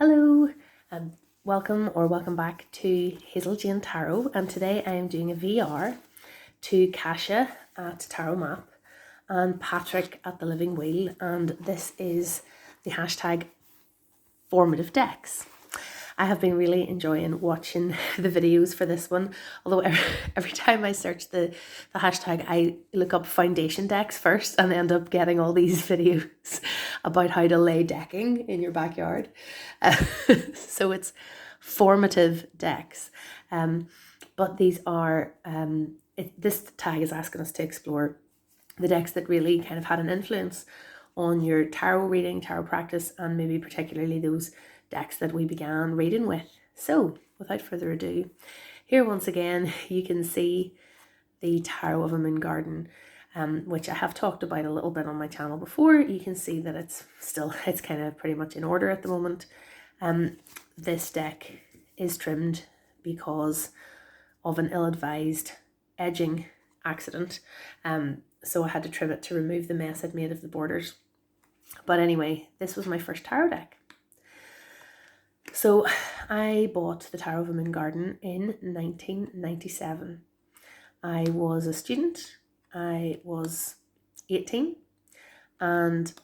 Hello, and welcome back to Gaian Tarot, and today I am doing a VR to Kasia at Tarotmap and Patrick at the Living Wheel, and this is the hashtag formative decks. I have been really enjoying watching the videos for this one, although every time I search the hashtag, I look up foundation decks first and end up getting all these videos about how to lay decking in your backyard. So it's formative decks. But these are, this tag is asking us to explore the decks that really kind of had an influence on your tarot reading, tarot practice, and maybe particularly those decks that we began reading with. So without further ado, here once again you can see the Tarot of a Moon Garden, which I have talked about a little bit on my channel before. You can see that it's kind of pretty much in order at the moment. This deck is trimmed because of an ill-advised edging accident, so I had to trim it to remove the mess I'd made of the borders. But anyway, this was my first tarot deck. So I bought the Tarot of a Moon Garden in 1997. I was a student, I was 18, and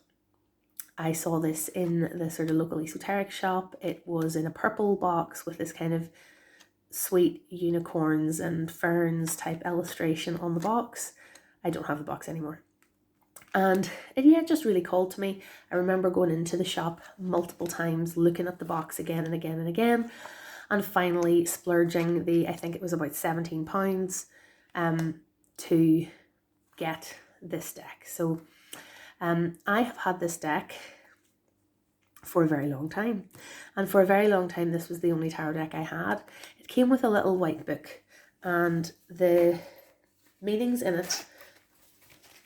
I saw this in the sort of local esoteric shop. It was in a purple box with this kind of sweet unicorns and ferns type illustration on the box. I don't have the box anymore. And it just really called to me. I remember going into the shop multiple times, looking at the box again and again and again, and finally splurging I think it was about £17 to get this deck. So I have had this deck for a very long time, and for a very long time this was the only tarot deck I had. It came with a little white book, and the meanings in it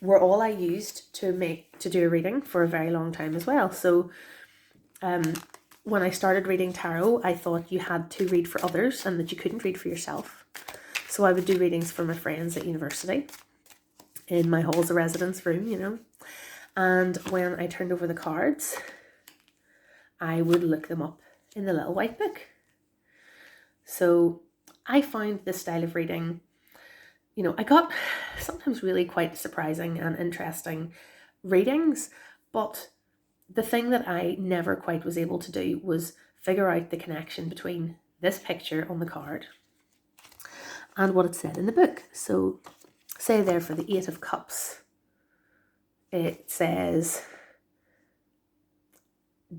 were all I used to do a reading for a very long time as well. So when I started reading tarot, I thought you had to read for others and that you couldn't read for yourself. So I would do readings for my friends at university in my halls of residence room, And when I turned over the cards, I would look them up in the little white book. So I found this style of reading, I got sometimes really quite surprising and interesting readings, but the thing that I never quite was able to do was figure out the connection between this picture on the card and what it said in the book. So say there for the 8 of Cups, it says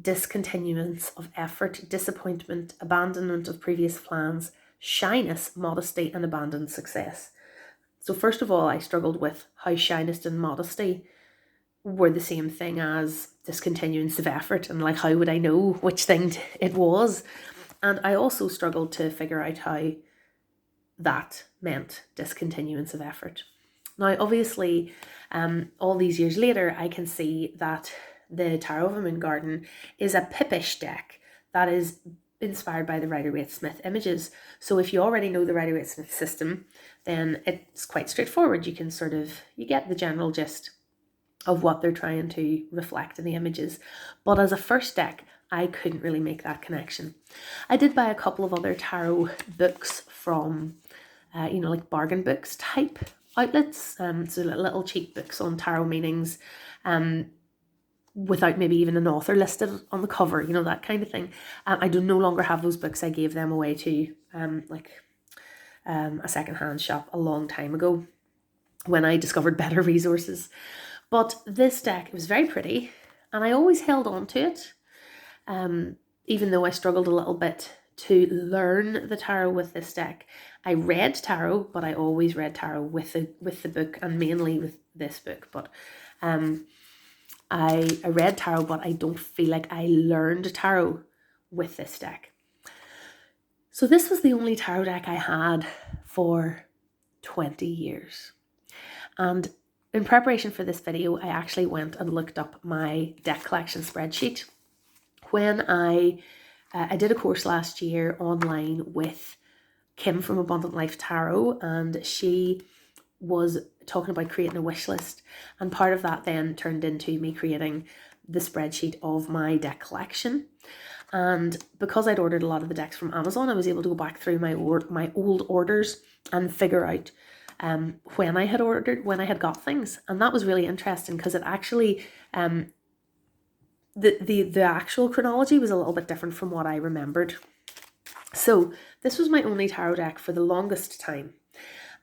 discontinuance of effort, disappointment, abandonment of previous plans, shyness, modesty, and abandoned success. So first of all, I struggled with how shyness and modesty were the same thing as discontinuance of effort, and like, how would I know which thing it was? And I also struggled to figure out how that meant discontinuance of effort. Now, obviously, all these years later, I can see that the Tarot of a Moon Garden is a pippish deck that is inspired by the Rider-Waite-Smith images. So if you already know the Rider-Waite-Smith system, then it's quite straightforward. You get the general gist of what they're trying to reflect in the images. But as a first deck, I couldn't really make that connection. I did buy a couple of other tarot books from, like bargain books type outlets, so little cheap books on tarot meanings, without maybe even an author listed on the cover, that kind of thing. I do no longer have those books. I gave them away to a secondhand shop a long time ago when I discovered better resources. But this deck, it was very pretty, and I always held on to it, even though I struggled a little bit to learn the tarot with this deck. I read tarot, but I always read tarot with the book, and mainly with this book. But I read tarot, but I don't feel like I learned tarot with this deck. So this was the only tarot deck I had for 20 years. And in preparation for this video, I actually went and looked up my deck collection spreadsheet. When I did a course last year online with Kim from Abundant Life Tarot, and she was talking about creating a wish list, and part of that then turned into me creating the spreadsheet of my deck collection. And because I'd ordered a lot of the decks from Amazon, I was able to go back through my old orders and figure out when I had got things. And that was really interesting because it actually, the actual chronology was a little bit different from what I remembered. So this was my only tarot deck for the longest time.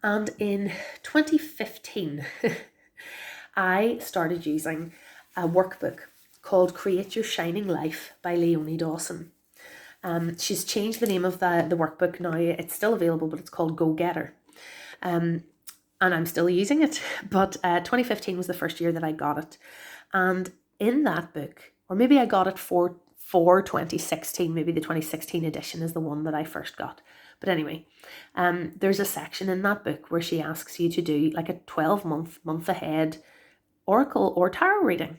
And in 2015, I started using a workbook called Create Your Shining Life by Leonie Dawson. She's changed the name of the workbook now. It's still available, but it's called Go Getter. And I'm still using it. But 2015 was the first year that I got it. And in that book, or maybe I got it for 2016, maybe the 2016 edition is the one that I first got. But anyway, there's a section in that book where she asks you to do like a 12-month ahead oracle or tarot reading.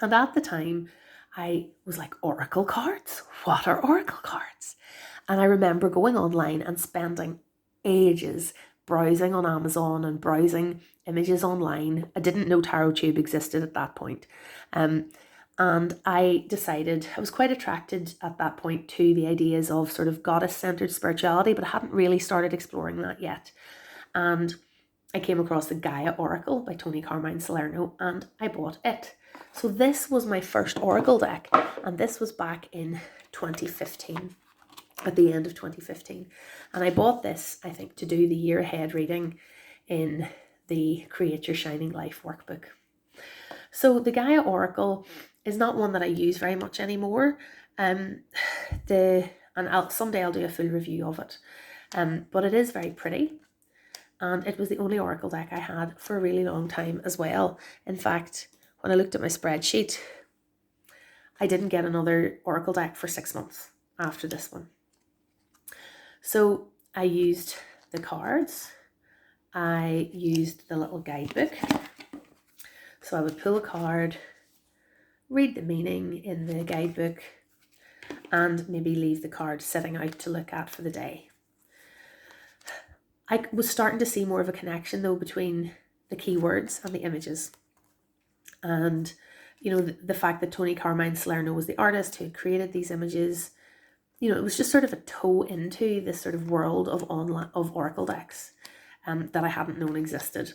And at the time, I was like, oracle cards? What are oracle cards? And I remember going online and spending ages browsing on Amazon and browsing images online. I didn't know TarotTube existed at that point. And I decided, I was quite attracted at that point to the ideas of sort of goddess-centered spirituality, but I hadn't really started exploring that yet. And I came across the Gaia Oracle by Toni Carmine Salerno, and I bought it. So this was my first oracle deck, and this was back in 2015, at the end of 2015. And I bought this, I think, to do the year ahead reading in the Create Your Shining Life workbook. So the Gaia Oracle is not one that I use very much anymore. Someday I'll do a full review of it. But it is very pretty. And it was the only oracle deck I had for a really long time as well. In fact, when I looked at my spreadsheet, I didn't get another oracle deck for 6 months after this one. So I used the cards. I used the little guidebook. So I would pull a card, read the meaning in the guidebook, and maybe leave the card sitting out to look at for the day. I was starting to see more of a connection though between the keywords and the images. And, you know, the fact that Toni Carmine Salerno was the artist who had created these images, you know, it was just sort of a toe into this sort of world of oracle decks that I hadn't known existed.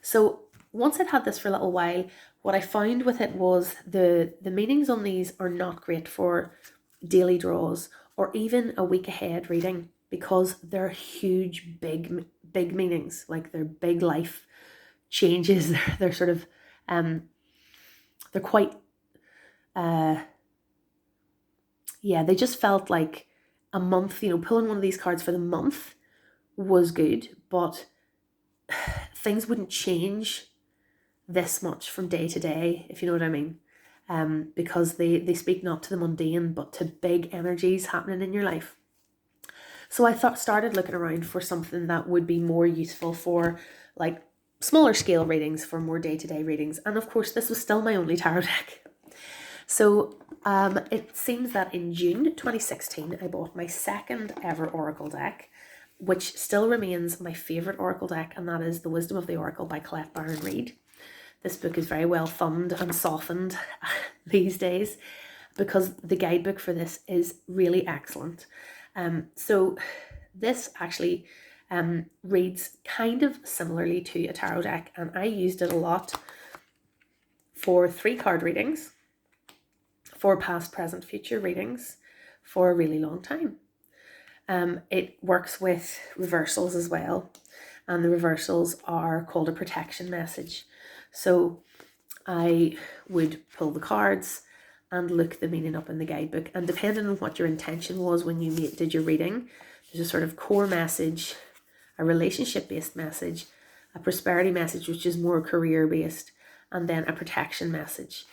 So once I'd had this for a little while, what I found with it was the meanings on these are not great for daily draws or even a week ahead reading, because they're huge, big meanings. Like they're big life changes. They're sort of, they're quite, they just felt like a month, you know, pulling one of these cards for the month was good, but things wouldn't change this much from day to day, if you know what I mean. Because they speak not to the mundane, but to big energies happening in your life. So I started looking around for something that would be more useful for like smaller scale readings, for more day-to-day readings. And of course, this was still my only tarot deck. So it seems that in June 2016, I bought my second ever oracle deck, which still remains my favourite oracle deck, and that is The Wisdom of the Oracle by Colette Baron-Reid. This book is very well thumbed and softened these days because the guidebook for this is really excellent. So this actually reads kind of similarly to a tarot deck, and I used it a lot for 3 card readings, for past, present, future readings for a really long time. It works with reversals as well, and the reversals are called a protection message. So I would pull the cards and look the meaning up in the guidebook, and depending on what your intention was when you did your reading, there's a sort of core message, a relationship-based message, a prosperity message, which is more career-based, and then a protection message,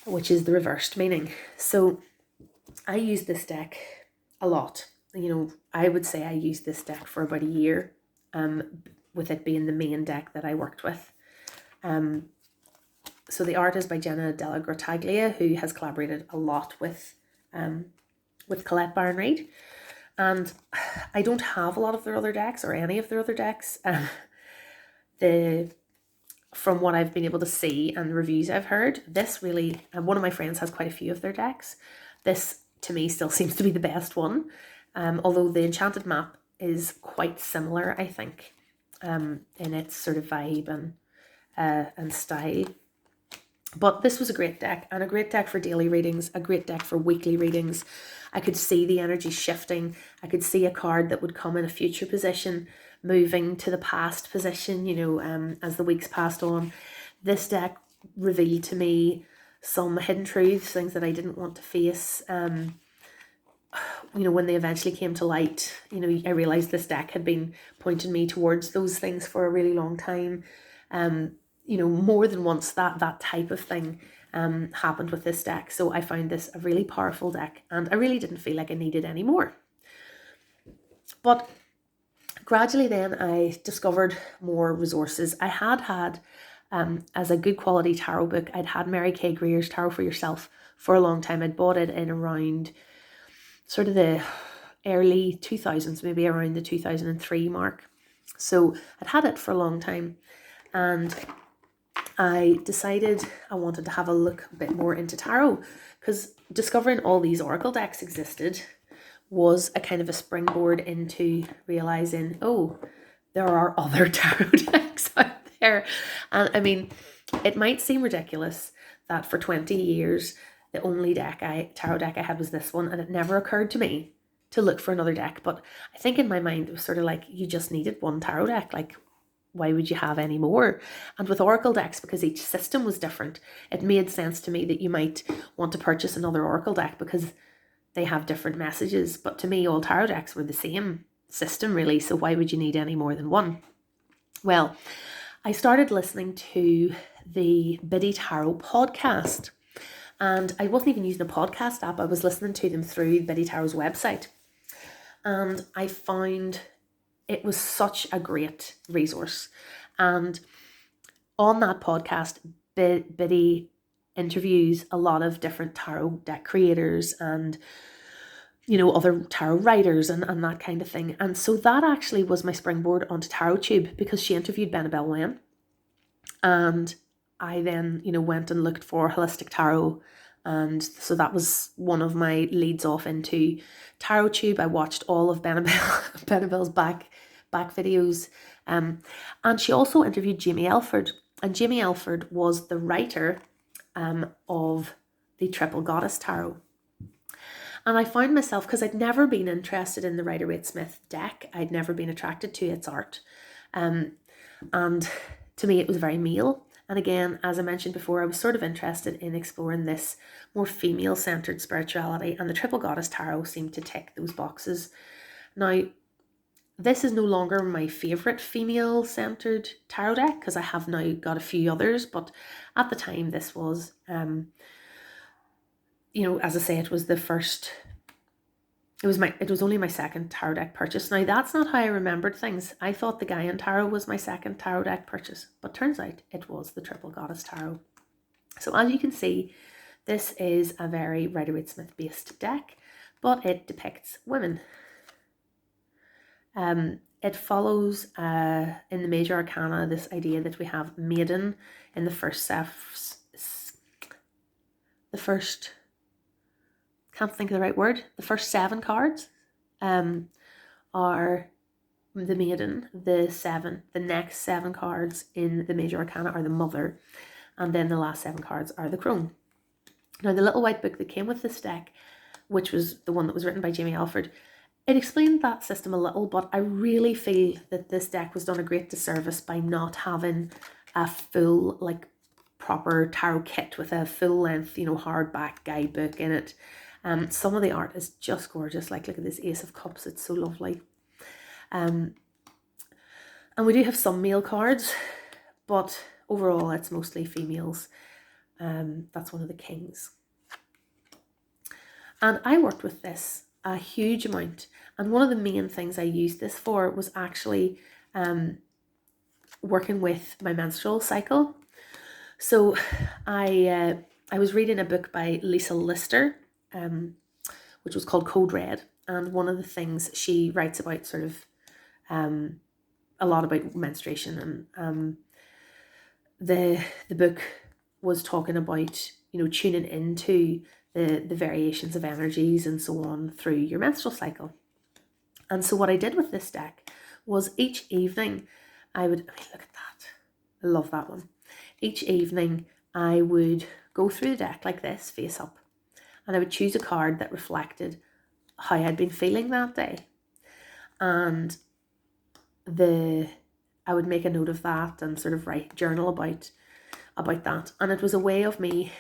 which is the reversed meaning. So I use this deck a lot. You know, I would say I used this deck for about a year, with it being the main deck that I worked with. So the art is by Jenna Della Grottaglia, who has collaborated a lot with Colette Baron-Reid. And I don't have a lot of their other decks or any of their other decks. From what I've been able to see and the reviews I've heard, this really, one of my friends has quite a few of their decks. This to me still seems to be the best one, although the Enchanted Map is quite similar, I think, in its sort of vibe and style. But this was a great deck, and a great deck for daily readings, a great deck for weekly readings. I could see the energy shifting. I could see a card that would come in a future position, moving to the past position, as the weeks passed on. This deck revealed to me some hidden truths, things that I didn't want to face. When they eventually came to light, I realized this deck had been pointing me towards those things for a really long time. More than once that type of thing happened with this deck. So I found this a really powerful deck, and I really didn't feel like I needed any more. But gradually then I discovered more resources. I had as a good quality tarot book, I'd had Mary K. Greer's Tarot for Yourself for a long time. I'd bought it in around sort of the early 2000s, maybe around the 2003 mark. So I'd had it for a long time, and I decided I wanted to have a look a bit more into tarot, because discovering all these oracle decks existed was a kind of a springboard into realizing, oh, there are other tarot decks out there. And I mean, it might seem ridiculous that for 20 years, the only tarot deck I had was this one, and it never occurred to me to look for another deck. But I think in my mind, it was sort of like, you just needed one tarot deck. Like, why would you have any more? And with oracle decks, because each system was different, it made sense to me that you might want to purchase another oracle deck because they have different messages. But to me, all tarot decks were the same system, really. So why would you need any more than one? Well, I started listening to the Biddy Tarot podcast, and I wasn't even using a podcast app. I was listening to them through Biddy Tarot's website, and I found it was such a great resource. And on that podcast, Biddy interviews a lot of different tarot deck creators and other tarot writers and that kind of thing. And so that actually was my springboard onto TarotTube, because she interviewed Lewellyn. And I then, went and looked for holistic tarot. And so that was one of my leads off into TarotTube. I watched all of Benabel's back videos. And she also interviewed Jamie Elford. And Jamie Elford was the writer of the Triple Goddess Tarot. And I found myself, because I'd never been interested in the Rider-Waite-Smith deck, I'd never been attracted to its art. And to me, it was very male. And again, as I mentioned before, I was sort of interested in exploring this more female-centered spirituality, and the Triple Goddess Tarot seemed to tick those boxes. Now, this is no longer my favourite female-centered tarot deck, because I have now got a few others, but at the time this was, as I say, it was the first, it was only my second tarot deck purchase. Now, that's not how I remembered things. I thought the Gaian Tarot was my second tarot deck purchase, but turns out it was the Triple Goddess Tarot. So as you can see, this is a very Rider-Waite-Smith based deck, but it depicts women. It follows in the major arcana this idea that we have maiden in the first can't think of the right word. The first 7 cards are the maiden. The next 7 cards in the major arcana are the mother, and then the last 7 cards are the crone. Now, the little white book that came with this deck, which was the one that was written by Jamie Elford, it explained that system a little, but I really feel that this deck was done a great disservice by not having a full, proper tarot kit with a full-length, hardback guidebook in it. Some of the art is just gorgeous. Look at this Ace of Cups. It's so lovely. And we do have some male cards, but overall it's mostly females. That's one of the kings. And I worked with this a huge amount. And one of the main things I used this for was actually working with my menstrual cycle. So I was reading a book by Lisa Lister, which was called Code Red. And one of the things she writes about sort of a lot about menstruation. And the book was talking about, tuning into the variations of energies and so on through your menstrual cycle. And so what I did with this deck was each evening I would, I mean, look at that. I love that one. Each evening I would go through the deck like this, face up, and I would choose a card that reflected how I'd been feeling that day. And I would make a note of that and sort of journal about that. And it was a way of me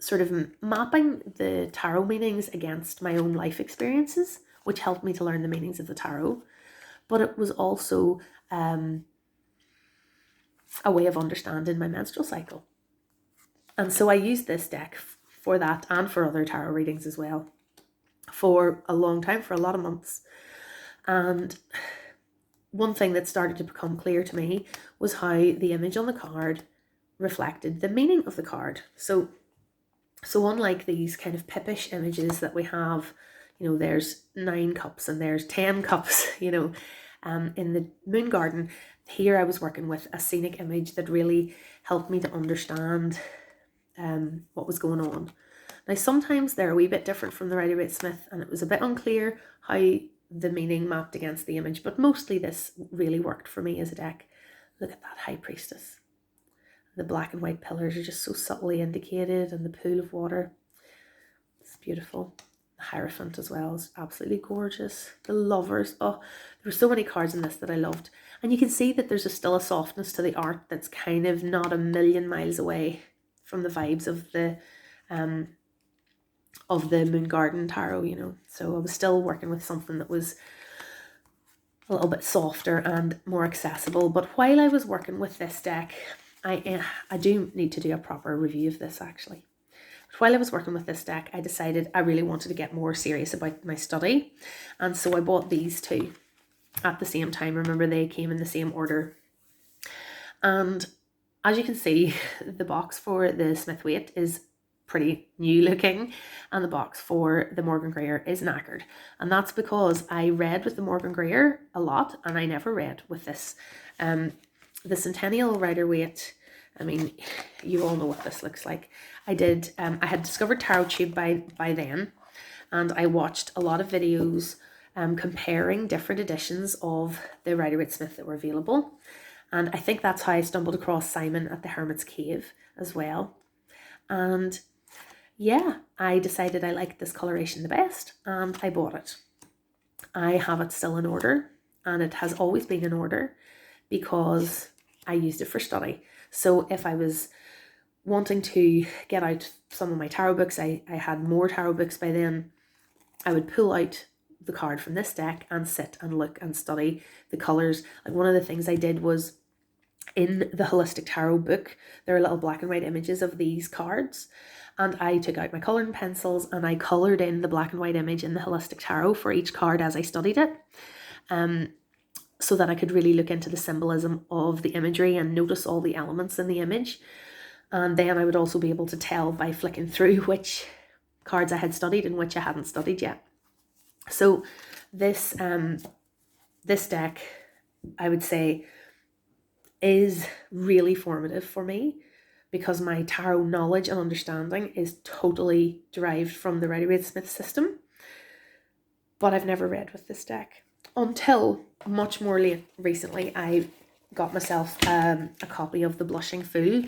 sort of mapping the tarot meanings against my own life experiences, which helped me to learn the meanings of the tarot. But it was also a way of understanding my menstrual cycle. And so I used this deck for that and for other tarot readings as well for a long time, for a lot of months. And one thing that started to become clear to me was how the image on the card reflected the meaning of the card. So unlike these kind of pippish images that we have, you know, there's 9 cups and there's 10 cups, you know, in the moon garden, here I was working with a scenic image that really helped me to understand what was going on. Now, sometimes they're a wee bit different from the Rider-Waite-Smith, and it was a bit unclear how the meaning mapped against the image, but mostly this really worked for me as a deck. Look at that High Priestess. The black and white pillars are just so subtly indicated, and the pool of water. It's beautiful. The Hierophant as well is absolutely gorgeous. The Lovers. Oh, there were so many cards in this that I loved. And you can see that there's still a softness to the art that's kind of not a million miles away from the vibes of the Moon Garden Tarot, you know. So I was still working with something that was a little bit softer and more accessible. But while I was working with this deck, I do need to do a proper review of this actually. But while I was working with this deck, I decided I really wanted to get more serious about my study. And so I bought these two at the same time. Remember, they came in the same order. And as you can see, the box for the Smith-Waite is pretty new looking, and the box for the Morgan Greer is knackered. And that's because I read with the Morgan Greer a lot, and I never read with this. The Centennial Rider-Waite, I mean, you all know what this looks like. I had discovered Tarotmap by then, and I watched a lot of videos comparing different editions of the Rider-Waite-Smith that were available. And I think that's how I stumbled across Simon at the Hermit's Cave as well. And yeah, I decided I liked this coloration the best, and I bought it. I have it still in order, and it has always been in order because I used it for study. So if I was wanting to get out some of my tarot books, I had more tarot books by then, I would pull out the card from this deck and sit and look and study the colours. Like, one of the things I did was, in the Holistic Tarot book, there are little black and white images of these cards, and I took out my colouring pencils and I coloured in the black and white image in the Holistic Tarot for each card as I studied it, so that I could really look into the symbolism of the imagery and notice all the elements in the image. And then I would also be able to tell by flicking through which cards I had studied and which I hadn't studied yet. So this deck, I would say, is really formative for me because my tarot knowledge and understanding is totally derived from the Rider-Waite-Smith system. But I've never read with this deck until much more recently. I got myself a copy of The Blushing Fool,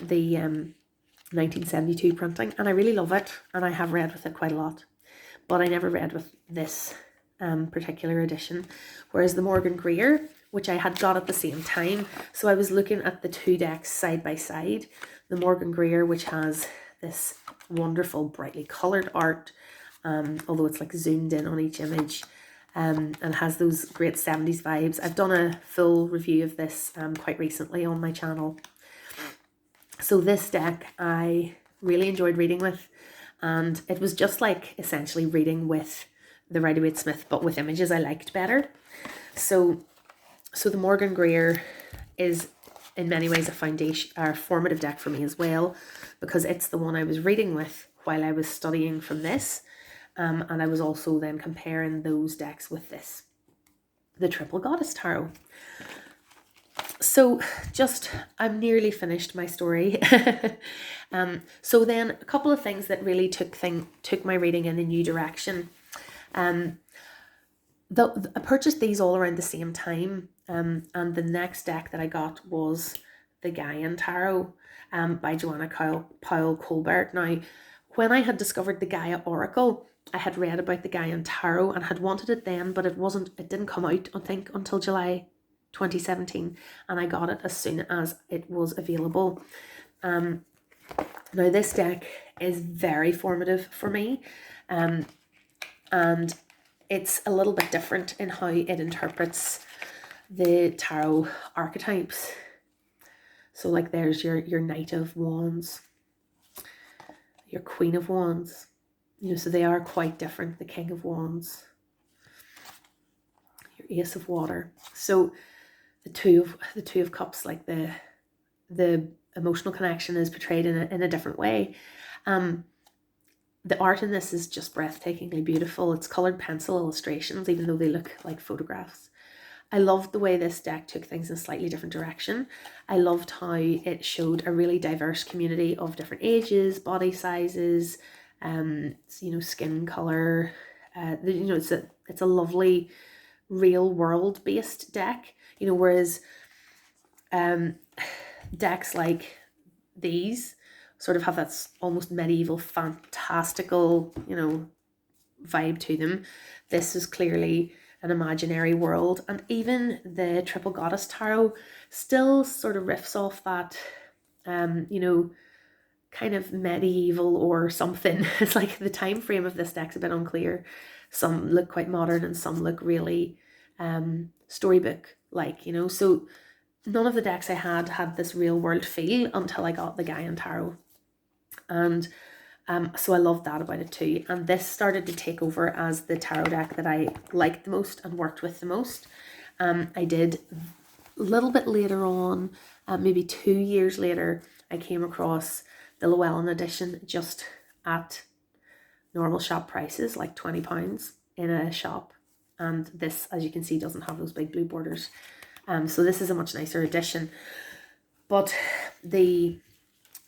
the 1972 printing, and I really love it, and I have read with it quite a lot. But I never read with this particular edition, whereas the Morgan Greer, which I had got at the same time, so I was looking at the two decks side by side. The Morgan Greer, which has this wonderful brightly coloured art, although it's like zoomed in on each image, and has those great 70s vibes. I've done a full review of this quite recently on my channel. So this deck I really enjoyed reading with, and it was just like essentially reading with the Rider-Waite-Smith but with images I liked better. So the Morgan Greer is in many ways a foundation or formative deck for me as well, because it's the one I was reading with while I was studying from this, and I was also then comparing those decks with this, the Triple Goddess Tarot. So I'm nearly finished my story. So then a couple of things that really took my reading in a new direction. I purchased these all around the same time, and the next deck that I got was the Gaian Tarot by Joanna Powell Colbert. Now, when I had discovered the Gaia Oracle, I had read about the Gaian Tarot and had wanted it then, but it didn't come out, I think, until July 2017, and I got it as soon as it was available. Now this deck is very formative for me, and it's a little bit different in how it interprets the tarot archetypes. So like there's your Knight of Wands, your Queen of Wands, so they are quite different. The King of Wands, your Ace of Water. So the two of Cups, like the emotional connection is portrayed in a different way. The art in this is just breathtakingly beautiful. It's colored pencil illustrations, even though they look like photographs. I loved the way this deck took things in a slightly different direction. I loved how it showed a really diverse community of different ages, body sizes, skin color. It's a lovely real world based deck. Whereas decks like these sort of have that almost medieval fantastical, vibe to them. This is clearly an imaginary world, and even the Triple Goddess Tarot still sort of riffs off that, kind of medieval or something. It's like the time frame of this deck's a bit unclear. Some look quite modern and some look really storybook like, so none of the decks I had this real world feel until I got the Gaian Tarot. And so I loved that about it too. And this started to take over as the tarot deck that I liked the most and worked with the most. I did a little bit later on, maybe 2 years later, I came across the Lewellyn edition just at normal shop prices, like £20 in a shop. And this, as you can see, doesn't have those big blue borders. So this is a much nicer edition. But the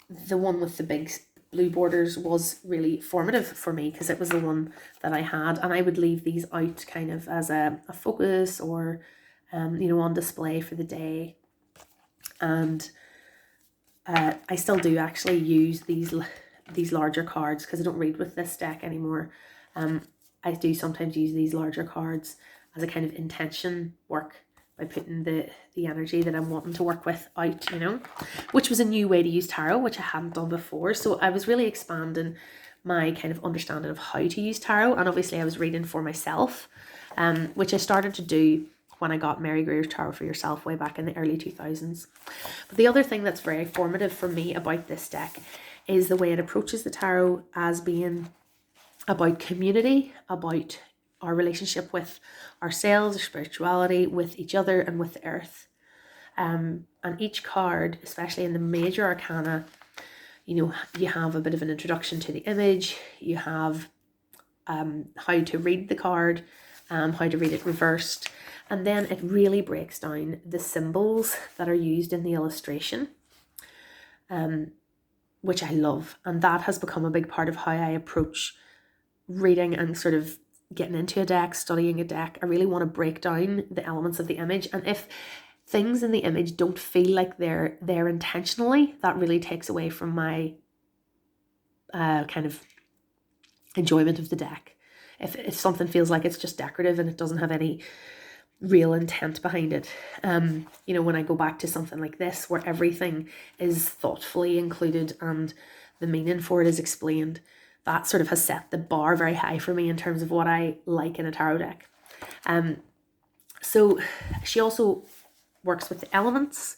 one with the big blue borders was really formative for me because it was the one that I had, and I would leave these out kind of as a focus or on display for the day. And I still do actually use these larger cards because I don't read with this deck anymore. I do sometimes use these larger cards as a kind of intention work by putting the energy that I'm wanting to work with out, which was a new way to use tarot, which I hadn't done before. So I was really expanding my kind of understanding of how to use tarot. And obviously I was reading for myself, which I started to do when I got Mary Greer's Tarot for Yourself way back in the early 2000s. But the other thing that's very formative for me about this deck is the way it approaches the tarot as being about community, about our relationship with ourselves, our spirituality, with each other, and with the earth. And each card, especially in the major arcana, you have a bit of an introduction to the image. You have how to read the card, how to read it reversed, and then it really breaks down the symbols that are used in the illustration, which I love. And that has become a big part of how I approach reading and sort of getting into a deck, studying a deck. I really want to break down the elements of the image, and if things in the image don't feel like they're there intentionally, that really takes away from my kind of enjoyment of the deck. If something feels like it's just decorative and it doesn't have any real intent behind it, when I go back to something like this where everything is thoughtfully included and the meaning for it is explained, that sort of has set the bar very high for me in terms of what I like in a tarot deck. So she also works with the elements,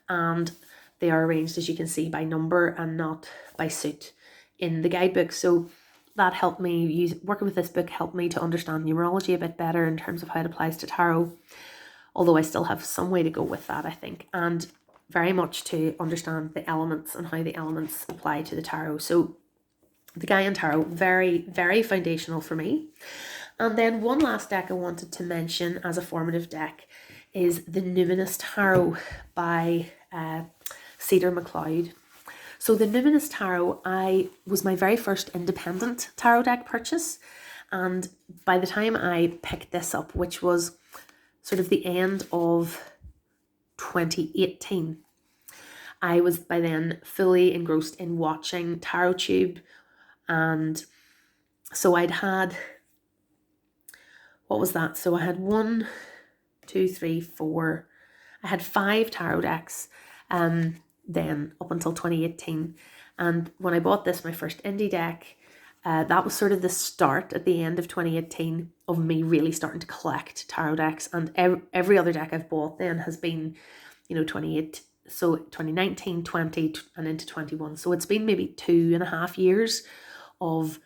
and they are arranged, as you can see, by number and not by suit in the guidebook. So that helped me, working with this book helped me to understand numerology a bit better in terms of how it applies to tarot, although I still have some way to go with that, I think, and very much to understand the elements and how the elements apply to the tarot. So the Gaian Tarot, very, very foundational for me. And then one last deck I wanted to mention as a formative deck is the Numinous Tarot by Cedar MacLeod. So the Numinous Tarot was my very first independent tarot deck purchase, and by the time I picked this up, which was sort of the end of 2018, I was by then fully engrossed in watching TarotTube, and so I'd had, what was that? So I had 1, 2, 3, 4, I had 5 tarot decks then up until 2018. And when I bought this, my first indie deck, that was sort of the start at the end of 2018 of me really starting to collect tarot decks. And every other deck I've bought then has been, 2019, 20 and into 21. So it's been maybe 2.5 years of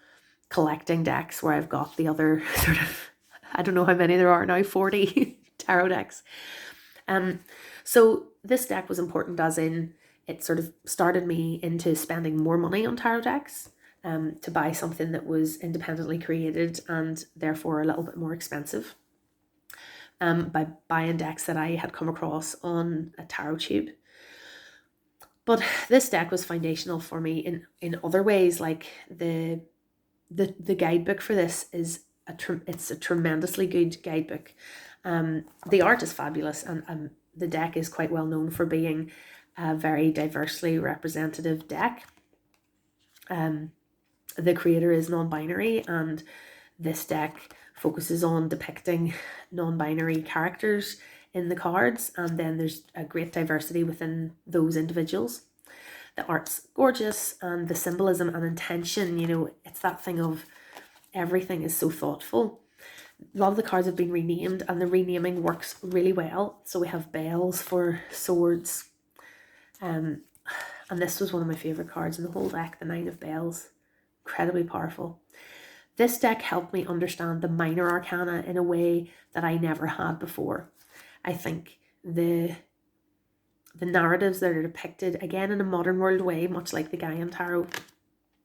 collecting decks where I've got the other sort of, I don't know how many there are now, 40 tarot decks. So this deck was important as in it sort of started me into spending more money on tarot decks to buy something that was independently created and therefore a little bit more expensive by buying decks that I had come across on a TarotTube. But this deck was foundational for me in other ways, like the guidebook for this is it's a tremendously good guidebook. The art is fabulous, and the deck is quite well known for being a very diversely representative deck. The creator is non-binary, and this deck focuses on depicting non-binary characters in the cards, and then there's a great diversity within those individuals. The art's gorgeous, and the symbolism and intention, it's that thing of everything is so thoughtful. A lot of the cards have been renamed, and the renaming works really well. So we have bells for swords, and this was one of my favourite cards in the whole deck, the 9 of bells. Incredibly powerful. This deck helped me understand the minor arcana in a way that I never had before. I think the narratives that are depicted, again in a modern world way, much like the Gaian Tarot,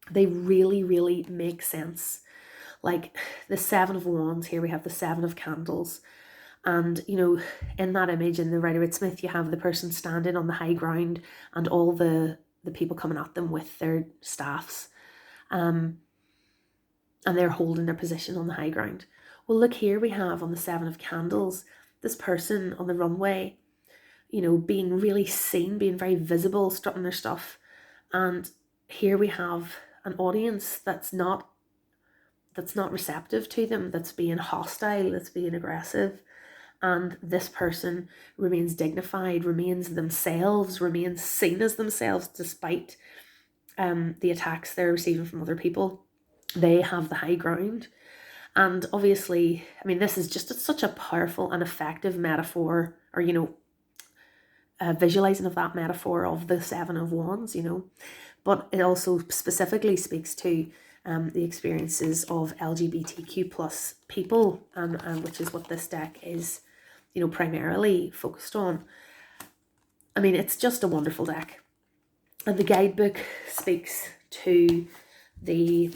they really, really make sense. Like the 7 of Wands, here we have the 7 of Candles. And, in that image in the Rider-Waite-Smith, you have the person standing on the high ground and all the people coming at them with their staffs. And they're holding their position on the high ground. Well, look, here we have on the 7 of Candles, this person on the runway, being really seen, being very visible, strutting their stuff. And here we have an audience that's not receptive to them, that's being hostile, that's being aggressive. And this person remains dignified, remains themselves, remains seen as themselves despite the attacks they're receiving from other people. They have the high ground. And obviously, this is just such a powerful and effective metaphor, or, visualizing of that metaphor of the 7 of Wands, But it also specifically speaks to the experiences of LGBTQ plus people, and which is what this deck is, primarily focused on. It's just a wonderful deck. And the guidebook speaks to the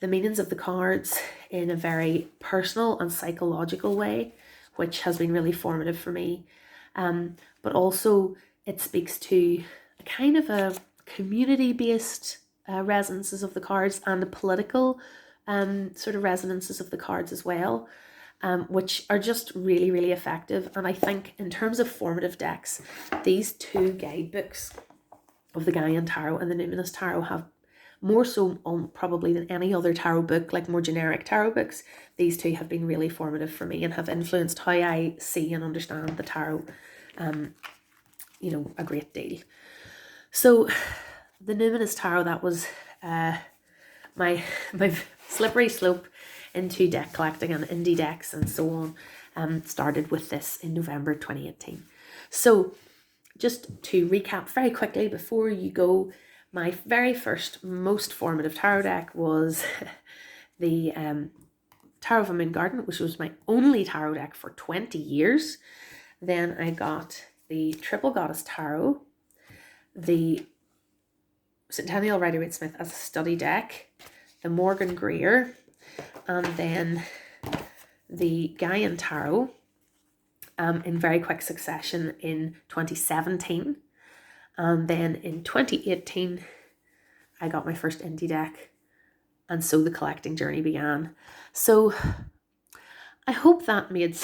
meanings of the cards in a very personal and psychological way, which has been really formative for me. But also it speaks to a kind of a community-based resonances of the cards, and the political sort of resonances of the cards as well, which are just really, really effective. And I think in terms of formative decks, these 2 guidebooks of the Gaian Tarot and the Numinous Tarot have more so on probably than any other tarot book, like more generic tarot books. These 2 have been really formative for me and have influenced how I see and understand the tarot, a great deal. So the Numinous Tarot, that was my slippery slope into deck collecting and indie decks and so on, started with this in November 2018. So just to recap very quickly before you go, my very first most formative tarot deck was the Tarot of a Moon Garden, which was my only tarot deck for 20 years. Then I got the Triple Goddess Tarot, the Centennial Rider-Waite-Smith as a study deck, the Morgan Greer, and then the Gaian Tarot, in very quick succession in 2017. And then in 2018, I got my first indie deck. And so the collecting journey began. So I hope that made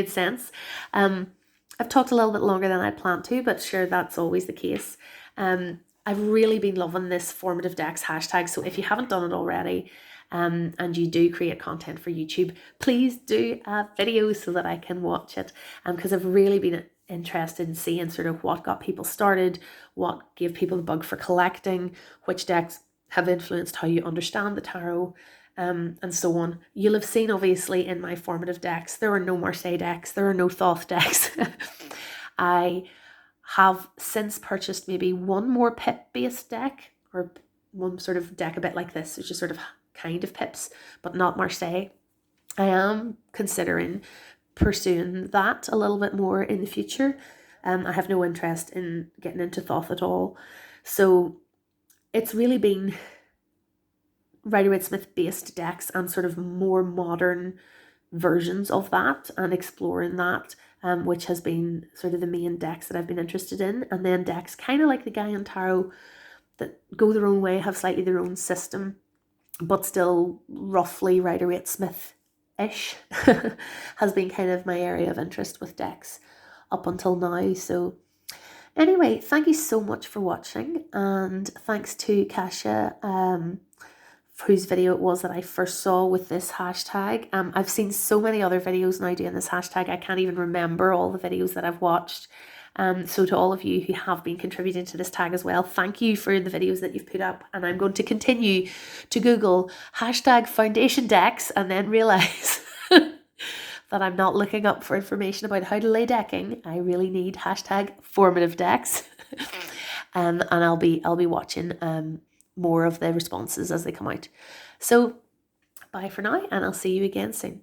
sense. I've talked a little bit longer than I planned to, but sure, that's always the case. I've really been loving this formative decks hashtag. So if you haven't done it already, and you do create content for YouTube, please do a video so that I can watch it. Because I've really been interested in seeing sort of what got people started, what gave people the bug for collecting, which decks have influenced how you understand the tarot, and so on. You'll have seen, obviously, in my formative decks, there are no Marseille decks, there are no Thoth decks. I have since purchased maybe one more pip-based deck, or one sort of deck a bit like this, which is sort of kind of pips, but not Marseille. I am considering pursuing that a little bit more in the future. I have no interest in getting into Thoth at all. So it's really been Rider-Waite-Smith based decks and sort of more modern versions of that, and exploring that, which has been sort of the main decks that I've been interested in. And then decks kind of like the Gaian Tarot that go their own way, have slightly their own system, but still roughly Rider-Waite-Smith-ish has been kind of my area of interest with decks up until now. So anyway, thank you so much for watching, and thanks to Kasia, whose video it was that I first saw with this hashtag. I've seen so many other videos now doing this hashtag, I can't even remember all the videos that I've watched. So to all of you who have been contributing to this tag as well, thank you for the videos that you've put up. And I'm going to continue to Google hashtag foundation decks and then realise that I'm not looking up for information about how to lay decking. I really need hashtag formative decks. And I'll be watching more of the responses as they come out. So bye for now, and I'll see you again soon.